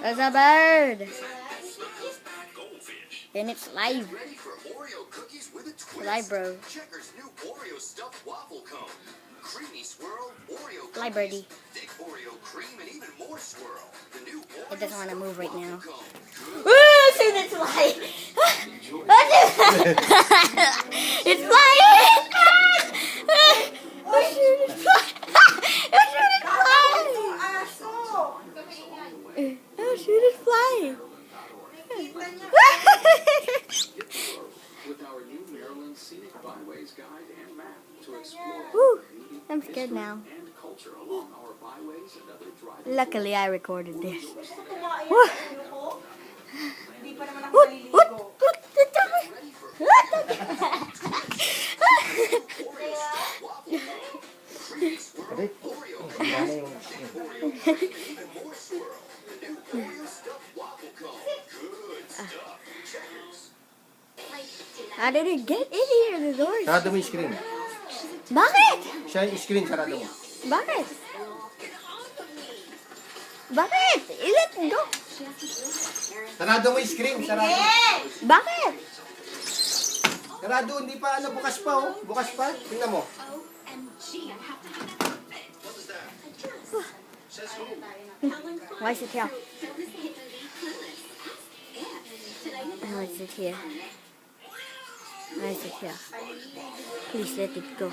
There's a bird. And it's live. Live, bro. Checkers new Oreo stuffed waffle cone. Creamy swirl, Oreo Live, birdie. thick Oreo cream, and even more swirl. The new It doesn't want to move right now. cone. Woo! Shoot, it's flying. It's flying. Oh, shoot, it's flying. Oh, shoot, it's flying. Oh, shoot, it's flying. With our new Maryland Scenic Byways guide and map to explore Woo, I'm scared now. and culture along our byways and other driving. Luckily, I recorded this. Kumain What? yung ko. Hindi pa naman ako What? naliligo. What? Creamy swirl, Oreo cream, thick Oreo cream, and even more swirl. The new Oreo stuffed waffle cone. Good stuff. Checkers. How did it get in here? The doors. Sarado mo yung screen. Bakit? Siya yung screen, sarado mo. Bakit? Bakit? Let go. Sarado mo yung screen, sarado. Bakit? Sarado, hindi pa ano, bukas pa oh. Bukas pa. Tingnan mo. Why is it here? Why is it here? Why is it here? Please let it go.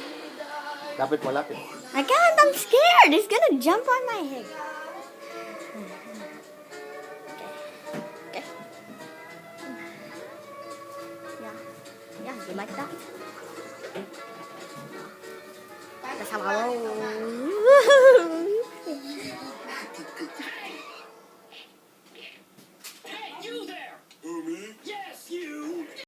Lapit mo, lapit. I can't. I'm scared. It's gonna jump on my head. Okay. Yeah. Yeah, you like that? That's how I roll.